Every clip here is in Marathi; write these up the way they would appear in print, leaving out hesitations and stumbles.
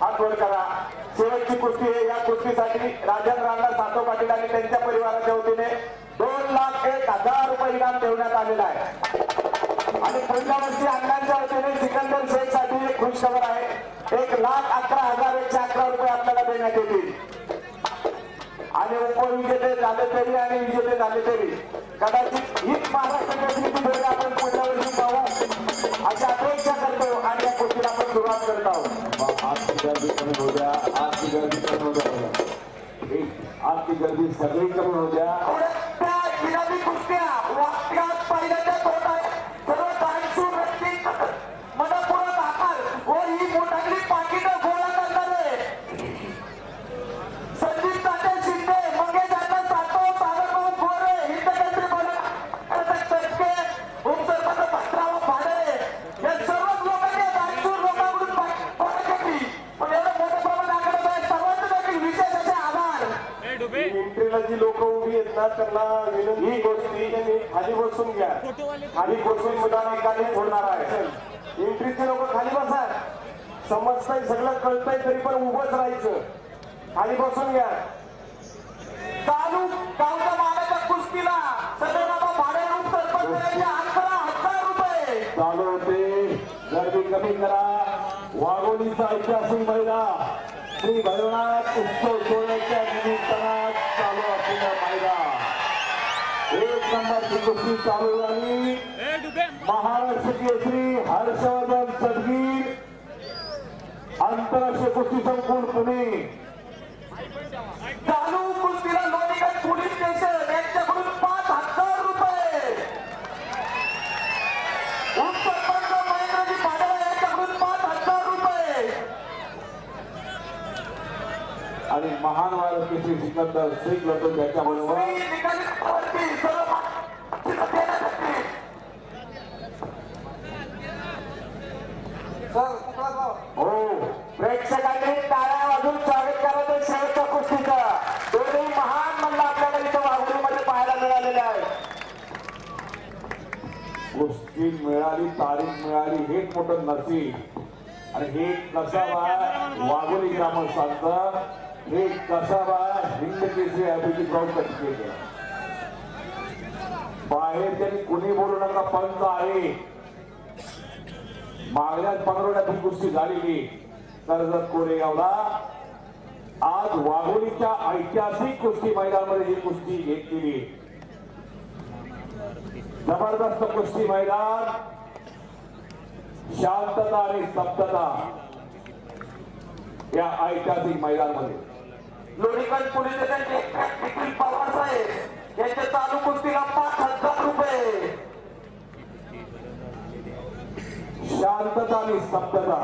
हात वर करा. शेवटची कुस्ती आहे. या कुस्तीसाठी राजन राणा सातो पाटील आणि त्यांच्या परिवाराच्या वतीने 2,01,000 रुपये इनाम ठेवण्यात आलेला आहे. आणि पुढल्या वर्षी अण्णांच्या वतीने सिकंदर शेख साठी खुश खबर आहे. 1,11,111 रुपये आपल्याला देण्यात येतील. आणि उपविजेते झाले तरी आणि विजेते झाले तरी कदाचित हीच महाराष्ट्र केसरीची जोडी आपण पुढल्या वर्षी पाहू अशी अपेक्षा करतो. आणि या कुस्तीला आपण सुरुवात करत आहोत. आजची गर्दी कमी होऊ द्या. आजची गर्दी कमी होऊ द्या. आजची गर्दी सगळी कमी होऊ द्या. कुस्त्या वाक्यात पहिल्याच्या तोंडात सर्व दानशूर व्यक्ती मनपूर्वक आकार व ही मोठाली पाकिटं गोळा करणारे संदीप तात्या शिंदे, मंगेश अण्णा सातो, सागरभाऊ गोरे, हिंदकेसरी तटके, उपसरपंच भद्राव भाडे या सर्वच लोकांनी दानशूर लोकांकडून गोळा केली. पण एवढं मोठं प्रमाण आकडत आहे. सर्वांचे देखील विशेष असे आभार. एंट्रीला जी लोक उभी आहेत ना त्यांना ही गोष्टी खाली बसून घ्या. खाली बसून मुद्दा एकाने फोडणार आहे. एंट्रीचे लोक खाली बसा. समजतंय सगळं कळतंय तरी पण उभंच राहायचं. खाली बसून घ्या. चालू गावच्या मानाच्या कुस्तीला सदैव भाडे सरपंच 11,000 रुपये चालू होते. गर्दी कमी करा. वाघोलीचा ऐतिहासिक मैदान श्री भैरवनाथ उत्सव सोहळ्याच्या निमित्तानं चालू असलेला मैदान 1 नंबरची कुस्ती चालू झाली. महाराष्ट्र केसरी हर्षवर्धन सदगीर आंतरराष्ट्रीय कुस्ती संकुल पुणे. चालू कुस्तीला लोणीगड पोलीस स्टेशन यांच्याकडून 5,000 रुपये. उपसरपंच महेंद्रजी भाडे यांच्याकडून 5,000 रुपये. आणि महान वार केसरी सिकंदर शेख लढतो त्याच्याबरोबर हो प्रेक्षकांनी टाळ्या वाजून स्वागत करायचं शेवटच्या कुस्तीचं. दोन्ही महान मल्ल आपल्याला इथं वाघोलीमध्ये पाहायला मिळालेले आहे. कुस्ती मिळाली, तारीख मिळाली, हेच मोठं नसीब. आणि हे कसाबा वाघोली ग्रामस्थांचं हे कसाबा हिंद केसरी अभिजित प्राऊड केले. बाहेर त्यांनी कुणी बोलू नका. पंच आहे. मागल्याच पंधरवड्यात ही कुस्ती झालेली कर्जत कोरेगावला. आज वाघोलीच्या ऐतिहासिक कुस्ती मैदानामध्ये ही कुस्ती घेतलेली. जबरदस्त कुस्ती मैदान. शांतता आणि स्तब्धता या ऐतिहासिक मैदानामध्ये. लोणीगड पोलीस स्टेशन पवार साहेब यांच्या चालू कुस्तीला 5,000 रुपये. शांतता आणि स्तब्धता.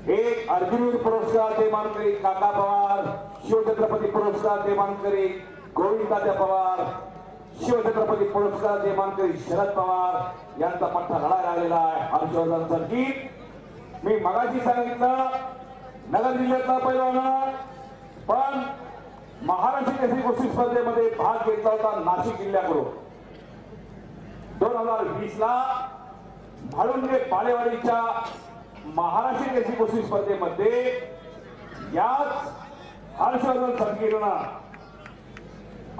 एक अर्जुनवीर पुरस्कार ते मानकरी काका पवार. शिवछत्रपती पुरस्कार ते मानकरी गोविंदाच्या पवार. शिवछत्रपती पुरस्कार ते मानकरी शरद पवार यांचा पट्टा लढायला आलेला आहे. हर्षवर्धन सर्किट. मी मगाशी सांगितलं नगर जिल्ह्यातला पैलवान पण महाराष्ट्र केसरी कुस्ती स्पर्धेमध्ये भाग घेतला होता नाशिक जिल्ह्याकडून. 2020 ला म्हाळुंगे पाळेवाडीच्या महाराष्ट्र केसरी कुस्ती स्पर्धेमध्ये याच हर्षवर्धन सर्किटनं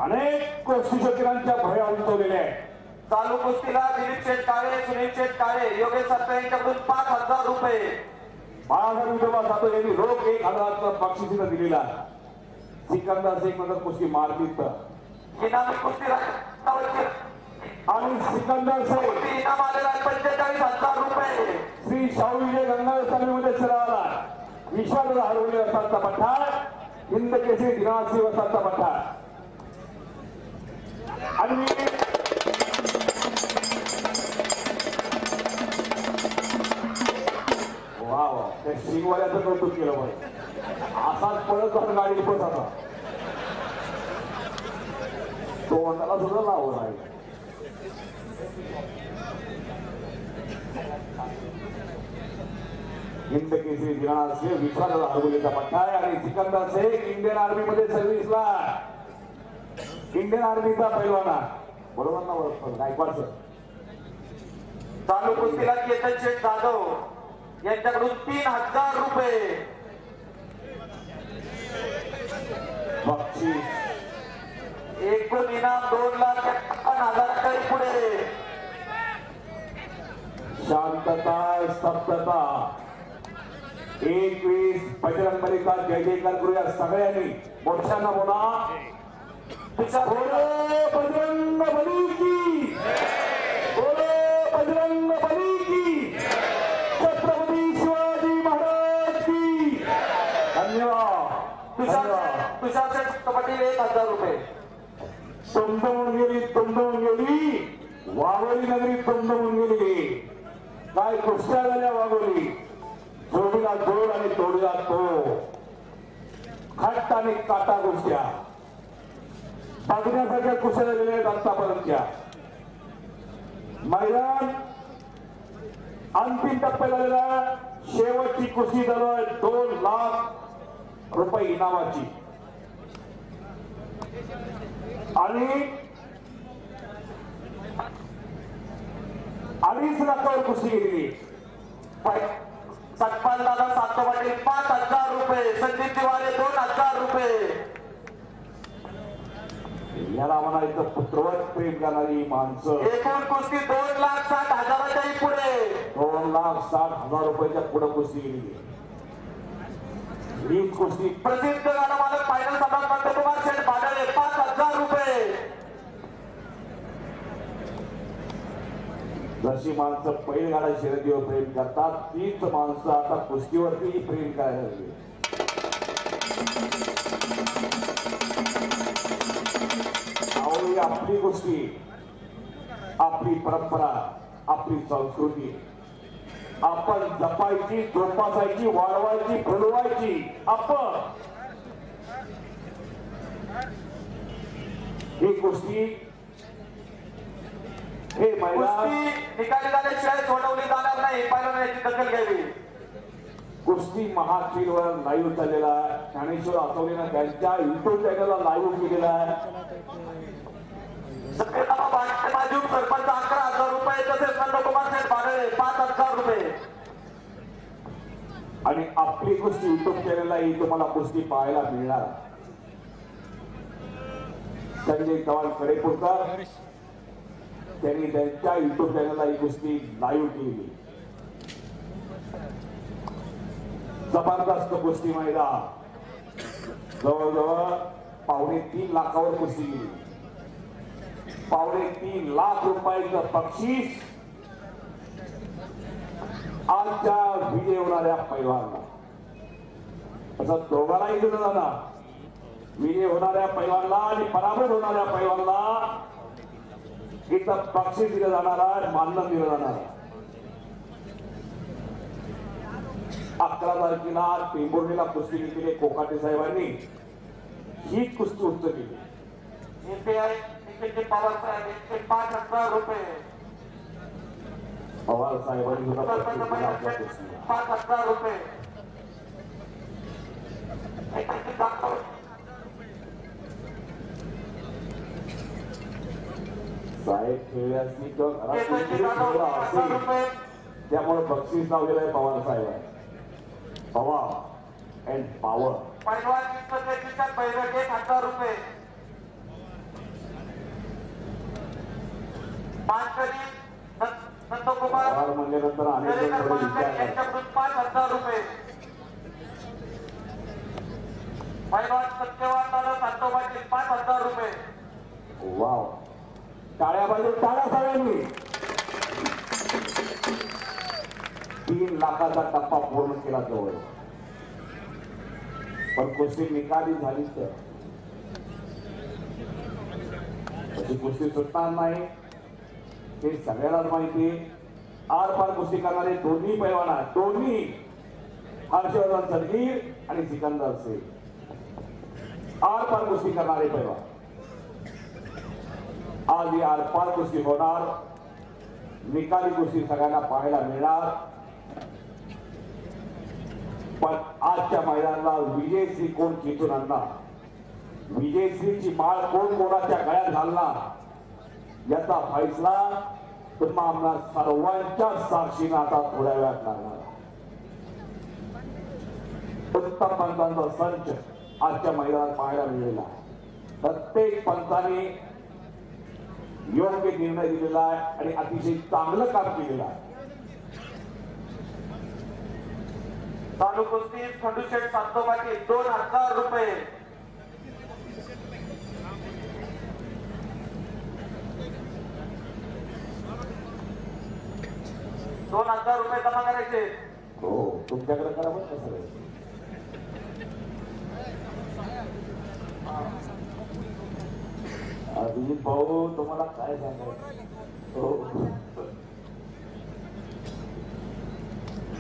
अनेक कुस्ती शौकीनांच्या भया उंचवलेल्या आहेत. चालू कुस्तीला दिलीप शेठ काळे, सुनील शेठ काळे, योगेश सातो यांच्याकडून 5,000 रुपये. बाळासाहेब विठोबा सातो यांनी रोख 1,000 बक्षिसीला दिलेला. सिकंदर शेख नंतर कुस्ती मारतील इनामी कुस्ती आणि सिकंदर शेख इनाम आलेला 45,000 रुपये. श्री शाहू विजय गंगाधर तालमीमध्ये सरावला. विश्वास हरवले वसांचा पट्टा. हिंद केसरी दिनासी वसांचा पट्टा. आणि वा वा त्या शिंगवाल्याचं कौतुक केलं पाहिजे. असाच पळत जाऊन गाडी बस आता तोंडाला सुद्धा लावून आहे. हिंद केसरी दिनाचे विश्वास हरवलेचा पट्टा आहे. आणि सिकंदर शेख इंडियन आर्मी मध्ये सर्व्हिसला. इंडियन आर्मीचा पैलवाना बरोबर ना गायकवाड सर. चालू कुस्तीला केतन शेठ जाधव यांच्याकडून 3000 रुपये बक्षीस. एकूण इनाम 2,51,000 पुढे. शांतता स्तब्धता. 21 बजरंग बलीचा जय जयकार करूया सगळ्यांनी मोठ्यानं बोला. बोलो बजरंग बली की, बोलो बजरंग बली की, छत्रपती शिवाजी महाराज की. धन्यवाद. तुषार शेठ पाटील 1000 रुपये. तुंबवून गेली वाघोली नगरी, तुंबवून गेली. काय कुस्त्या झाल्या वाघोली. जोडीला जोड आणि तोडीला तो. खट्ट आणि काटा कुस्त्या बघण्यासारख्या कुस्त्या झालेल्या आहेत आतापर्यंतच्या. मैदान अंतिम टप्प्यात आलेला. शेवटची कुस्ती झाली 2 लाख रुपये इनामाची आणि 2.5 लाखावर कुस्ती गेली. सतपाल दादा सातो पाटील 5000 रुपये. संदीप दिवाळे 2000 रुपये. याला म्हणायचं पुत्रवत प्रेम करणारी माणसं. एकूण कुस्ती 2,60,000 पुढे. 2,60,000 रुपयाच्या पुढे कुस्ती गेली. ही कुस्ती प्रसिद्ध गाणं मालक फायनल सम्राट नंदकुमार शेठ भाडळे 5000 रुपये. जशी माणसं बैलगाडा शर्यतीवर प्रेम करतात तीच माणसं आता कुस्तीवरती प्रेम करायला लागली. आवडी आपली कुस्ती, आपली परंपरा, आपली संस्कृती आपण जपायची, जोपासायची, वाढवायची, फुलवायची. आपण ही कुस्ती, हे मैदान निकाली झाल्याशिवाय सोडवली जाणार नाही. पहिल्यांदा याची दखल घ्यावी. कुस्ती महाशीलवर लाईव्ह चाललेला आहे. ज्ञानेश्वर आसवलेनं त्यांच्या युट्यूब चॅनलला लाईव्ह केलेला आहे. माजी सरपंच 11,000 रुपये. तसेच नंदकुमार शेठ भाडळे 5000 रुपये. आणि आपली कुस्ती युट्यूब चॅनलला ही तुम्हाला कुस्ती पाहायला मिळणार. संजय चव्हाण कडेपूरकर त्यांनी त्यांच्या युट्यूब चॅनलला ही कुस्ती लाईव्ह केली. जबरदस्त कुस्ती मैदान. जवळजवळ 2.25 लाखावर कुस्ती गेली. 2.25 लाख रुपयाचं बक्षीस आजच्या विजय होणाऱ्या पैलवानला. असं दोघांनाही दिलं जाणार. विजय होणाऱ्या पैलवानला आणि पराभूत होणाऱ्या पैलवानला इथं बक्षीस दिलं जाणार आहे, मानधन दिलं जाणार आहे. 11 तारखेला टेंभुर्णीला कुस्ती घेतलेली कोकाटे साहेबांनी हीच कुस्ती उच्च केली. पवार साहेब 5,000 रुपये. पवार साहेबांनी सुद्धा बक्षीस दिलं आपल्या कुस्तीला. 5,000 रुपये. साहेब खेळले असतील किंवा घरात खेळला असेल त्यामुळे बक्षीस लावलेलं आहे पवार साहेब. Pawar and power. पैलवान विश्वचषकात बैठक 1,000 रुपये. मानकरी नंदकुमार पवार म्हणल्यानंतर अनेक जण थोडे विचार करतात. यांच्याकडून 5,000 रुपये. पैलवान सत्यवान दादा सातो पाटील 5,000 रुपये. वाव. टाळ्या बाजू टाळ्या सगळ्यांनी. 3 लाखाचा टप्पा पूर्ण केला जवळ. पण कुस्ती निकाली झाली तर तशी कुस्ती सुटणार नाही हे सगळ्यांनाच माहिती. आर पार कुस्ती करणारे दोन्ही पैलवान आहेत. दोन्ही हर्षवर्धन सदगीर आणि सिकंदर शेख आर पार कुस्ती करणारे पैलवान. आज ही आरपार कुस्ती होणार. निकाली कुस्ती सगळ्यांना पाहायला मिळणार. पण आजच्या मैदानाला विजयश्री कोण खेचून आणणार, विजयश्रीची माळ कोण कोणाच्या गळ्यात घालणार याचा फैसला तुम्हाला सर्वांच्या साक्षीने आता थोड्या वेळात लागणार. उत्तम पंचांचा संच आजच्या मैदानात पाहायला मिळालेला आहे. प्रत्येक पंचाने योग्य निर्णय दिलेला आहे आणि अतिशय चांगलं काम केलेलं आहे. चालू कुस्ती खंडूशेठ सातोबाची 2000 रुपये. ₹2000 जमा करायचे. हो तुमच्याकडे करा बरं कसं अभिजित भाऊ तुम्हाला काय सांगायचं. हो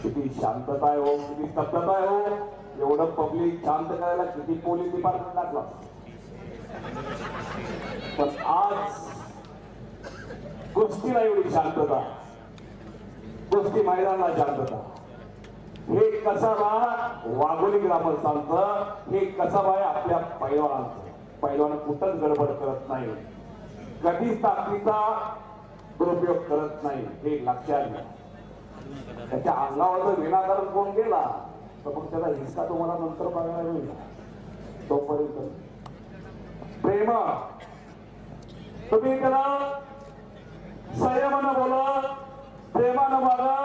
किती शांतता आहे हो, किती स्तब्धता आहे हो. एवढं पब्लिक शांत करायला किती पोलीस डिपार्टमेंट लागला. पण आज कुस्तीला एवढी शांतता, कुस्ती मैदानाला शांतता. हे कसाबा वाघोली ग्रामस्थांचं, हे कसाबा आहे आपल्या पैलवानांचं. पैलवान कुठंच गडबड करत नाही, कधीच ताकदीचा दुरुपयोग करत नाही, हे लक्षात घ्या. त्याच्या अंगावरचं विनाकारण कोण गेला तर मग त्याला हिस्सा तुम्हाला नंतर बघायला मिळेल. तोपर्यंत प्रेम तुम्ही त्याला संयमानं बोला, प्रेमानं वागा.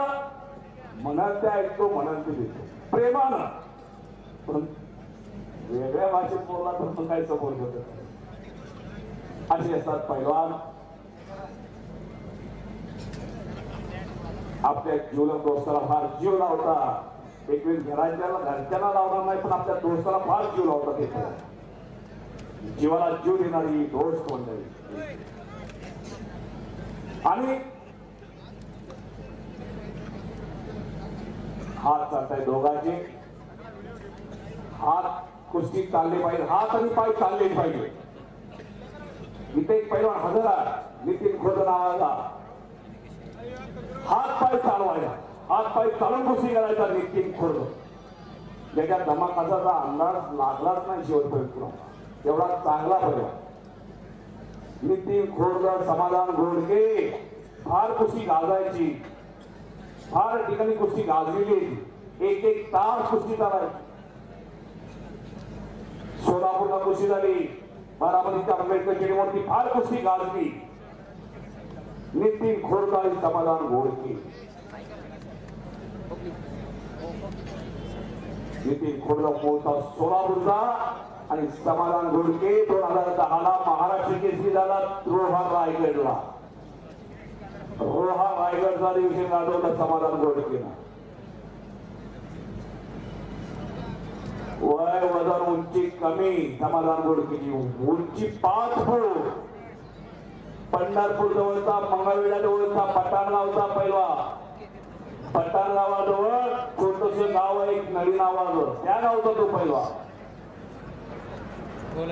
म्हणाल ते ऐकतो, म्हणाल ते देतो प्रेमानं. पण वेगळ्या भाषेत बोलला तर मग काय समोर होत. असे असतात पैलवान. आपल्या जीवलग दोस्ताला फार जीव लावता. एक वेळ घरच्यांना लावणार नाही, पण आपल्या दोस्ताला फार जीव लावतात. ते जीवाला जीव देणारी दोस्त मंडळी. आणि हात चालताय दोघांचे. हात कुस्ती चालले पाहिजे, हात आणि पाय चालले पाहिजे. इथे एक पैलवान हजर आहे नितीन खोड नावाचा. हात पाय चालवायला, हात पाय चालून कुस्ती करायचा नितीन खोड. ज्याच्या धमाकाचा अंदाज लागलाच नाही शेवटपर्यंत. एवढा चांगला पैलवान नितीन खोड. समाधान घोडके फार कुस्ती गाजायची, फार ठिकाणी कुस्ती गाजलेली. एक तास कुस्ती चालायची. सोलापूरला कुस्ती झाली, बारामतीच्या आंबेडकर स्टेडियमवरती फार कुस्ती गाजली. नितीन खोडका आणि समाधान घोडके. नितीन खोडका पोहोचता सोलापूरचा आणि समाधान घोडके 2010ला महाराष्ट्र केसरी झाला रोहा रायगडला. रोहा रायगडचा दिवशी गाजवला समाधान घोडकेला. वय वजन उंची कमी समाधान घोडकेची. उंची 5 फूट. पंढरपूर जवळचा मंगळवेढा जवळचा पठाणगावचा पैलवा. पठाणगावाजवळ छोटस गाव आहे एक नळी नावाचं, त्या गावचा तो पैलवा.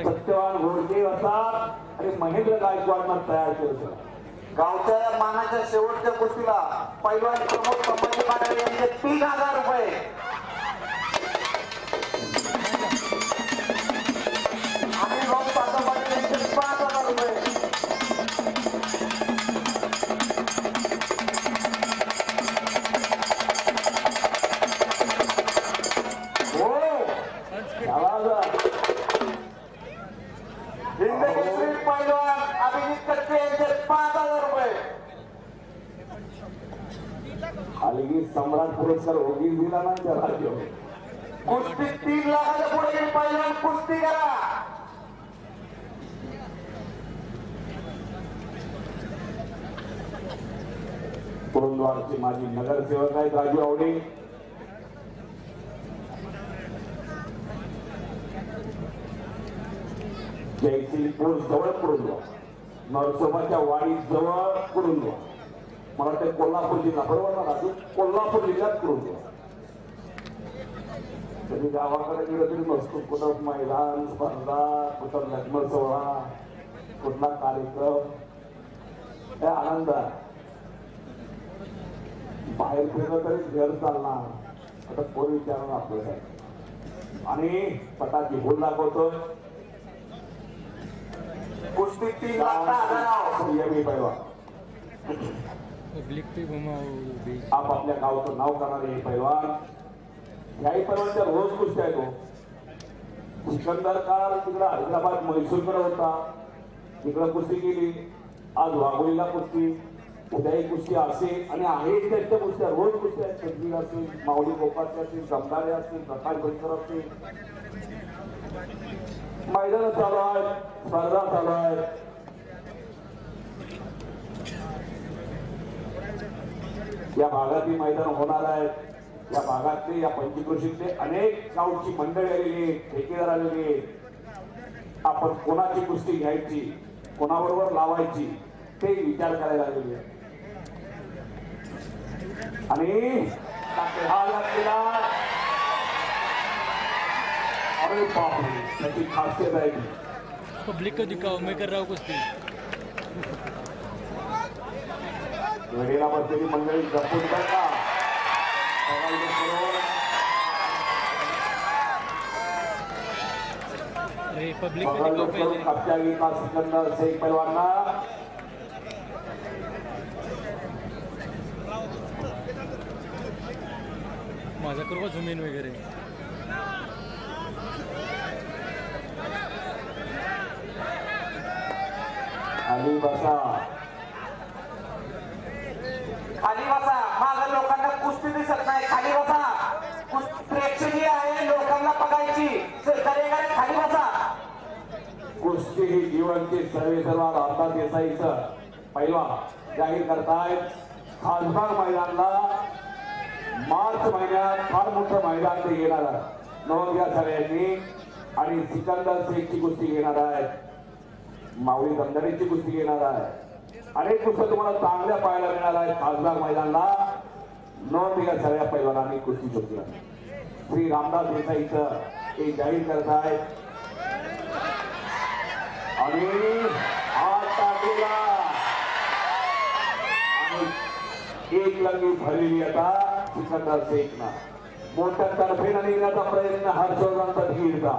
सत्यवान घोडके असा आणि महेंद्र गायकवाडनं तयार केलं. गावच्या मानाच्या शेवटच्या कुस्तीला पैलवान प्रमोद संभाजी पाटील यांचे 3000 रुपये. आणि रोज पाटील यांचे 5000 रुपये. पैलवान अभिजित कट्टे यांचे 5000 रुपये. हलगी सम्राट पुरस्कार होगी दिला ना त्या राज्य. कुस्ती 3 लाखाच्या पुढे पैलवान कुस्ती करा. कुरुंदवारचे माजी नगरसेवक आहेत राजू आवडे. जयसिंगपूर जवळ कुरुंदवार, नरसोबाच्या वाडी जवळ कुरुंदवार. मला वाटतं कोल्हापूर जिल्हा बरोबर ना राजू? कोल्हापूर जिल्ह्यात कुरुंदवार. कधी गावाकडे गेलं तरी नसतो. कुठं मैदान स्पर्धा, कुठं लग्न सोहळा, कुठला कार्यक्रम, हे आनंद आहे. बाहेर फिरलं तरी घर चालणार. आता कोण विचारणार आपल्याला. आणि पटाची भूल दाखवतोय. कुस्ती 3 लाख पैलवान आपापल्या गावचं नाव करणारे हे पैलवान याही परवानच्या रोज कुस्त्या येतो. सिकंदर काल तिकडं हैदराबाद म्हैसूरकडे होता, तिकडं कुस्ती केली. आज वाघोलीला कुस्ती, उद्याही कुस्ती असेल आणि आहे त्यांच्या कुस्त्या रोज कुस्त्या आहेत. छत्तीस असतील, माऊली गोपाळचे असतील, जमदारे असतील, प्रकाश बनकर असतील. मैदान चालू आहेत, स्पर्धा चालू आहेत. या भागातील मैदान होणार आहेत. या भागातले या पंचक्रोशीतले अनेक गावची मंडळी आलेली, ठेकेदार आलेले. आपण कोणाची कुस्ती घ्यायची, कोणाबरोबर लावायची ते विचार करायला आलेले आहे. आणि हा लागलेला अरे बापरे, त्याची खासियत आहे. पब्लिक को दिखाओ, मैं कर रहा हूँ कुश्ती. वेळेला बसलेली मंडळी जपून का पब्लिक को दिखाओ पहले. कब्जा घेतला सिकंदर शेख पैलवानना. माझा करू का झुमीन वगैरे. खाली बसा, खाली बसा. माझ्या लोकांना कुस्ती दिसत नाही, खाली बसा. कुस्ती प्रेक्षणीय आहे, लोकांना बघायची. दरेगाडे खाली बसा. कुस्ती ही जीवनची सर्वेसर्वा रामदास देसाईचं पैलवान जाहीर करतायत. खासबाग मैदानला मार्च महिन्यात फार मोठं मैदान ते घेणार आहे. नोंद घ्या सगळ्यांनी. आणि सिकंदर शेखची कुस्ती घेणार आहे, माऊली जमदारेची कुस्ती घेणार आहे. अनेक कुस्त्या तुम्हाला चांगल्या पाहायला मिळणार आहेत खासबाग मैदानला. नोंद घ्या सगळ्या पैलवानांनी कुस्ती शोधली. श्री रामदास देसाईचं हे जाहीर करतायत. आणि हात टाकलेला आणि एक लंगी भरलेली आता सिकंदर शेखना. मोठ्या तर्फेनं निघण्याचा प्रयत्न हर्षवर्धनचा धीरता.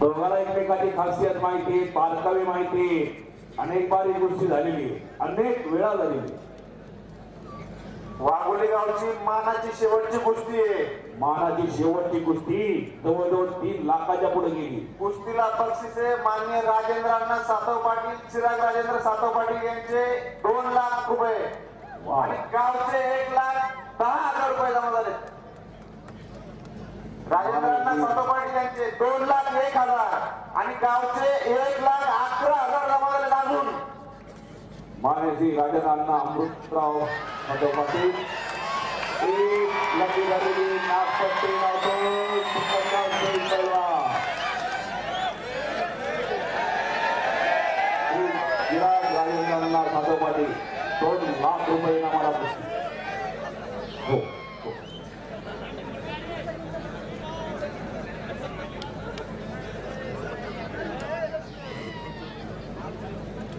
दोघांना एकमेकाची खासियत माहिती, बारकावे माहिती. अनेक बार ही गोष्टी झालेली, अनेक वेळा झालेली. वाघोली गावची मानाची शेवटची कुस्ती आहे. मानाची शेवटची कुस्ती जवळजवळ 3 लाखाच्या पुढे गेली. कुस्तीला बक्षिसे माननीय राजेंद्रांना सातव पाटील, चिराग राजेंद्र सातव पाटील यांचे 2 लाख रुपये आणि गावचे 1,10,000 जमा झाले. राजेंद्रांना सातव पाटील यांचे 2,01,000 आणि गावचे 1,11,000 जमा झाले. अजून मान्यश्री राजेंद्रांना अमृतराव पाटील एक लकी झालेली नागपट्टी लावतो सिकंदर शेख पैलवान. चिराग राजेंद्रांना सातव पाटील 2 लाख रुपये इनामाला पुरस्कार. हो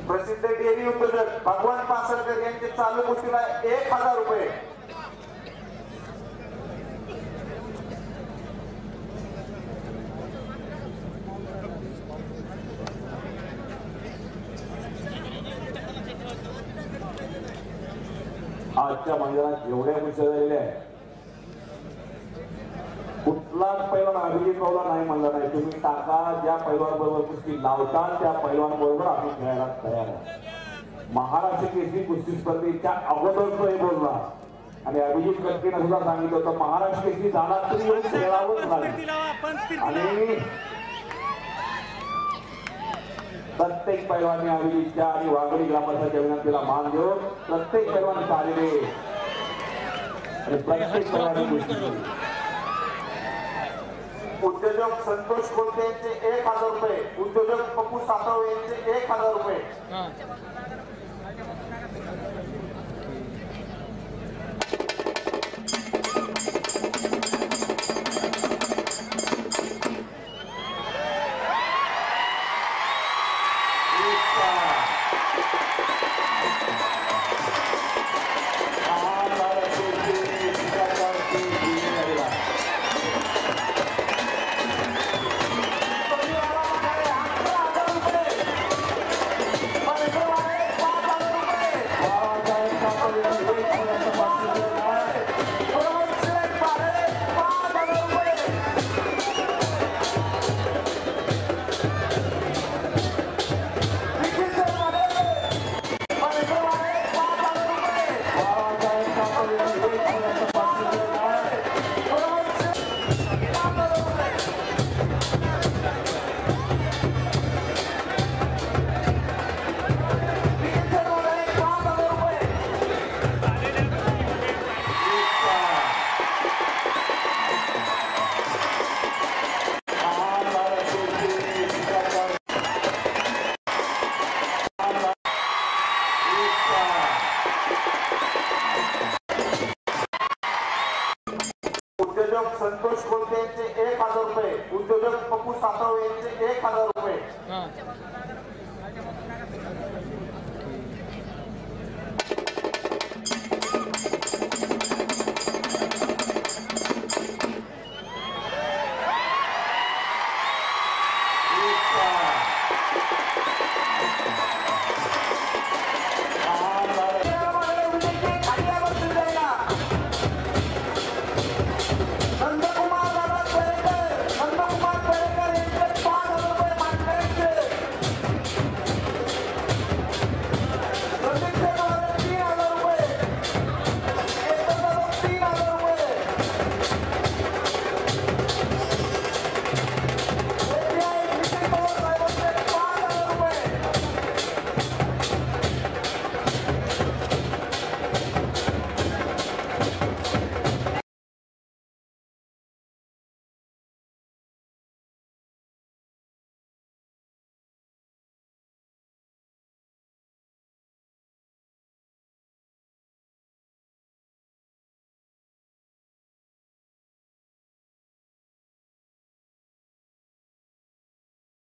प्रसिद्ध डेअरी उद्योजक भगवान पासरकर यांचे चालू कुस्तीला 1,000 रुपये. आजच्या मैदानात जेवढ्या कुस्त्या झालेल्या आहेत, कुठलाच पैलवान अभिजित भाऊला नाही म्हणला नाही. तुम्ही टाका, ज्या पैलवान बरोबर कुस्ती लावतात त्या पैलवान बरोबर आम्ही खेळायला तयार आहे. महाराष्ट्र केसरी कुस्ती स्पर्धेच्या अगोदर तो हे बोलला आणि अभिजित कटकेनं सुद्धा सांगितलं होतं महाराष्ट्र केसरी झाला तरी येऊन खेळावंच लागेल. आणि प्रत्येक पैलवानी अभिजितच्या आणि वाघोली ग्रामस्थांच्या विनंतीला मान देऊन प्रत्येक पैलवान आलेले आणि प्रत्येक पैलवानी कुस्ती. उद्योजक संतोष कोलते यांचे 1,000 रुपये. उद्योजक पप्पू सातव यांचे 1,000 रुपये. उद्योजक संतोष कोलते यांचे 1000 रुपये, उद्योजक पप्पू सातव यांचे 1000 रुपये, हां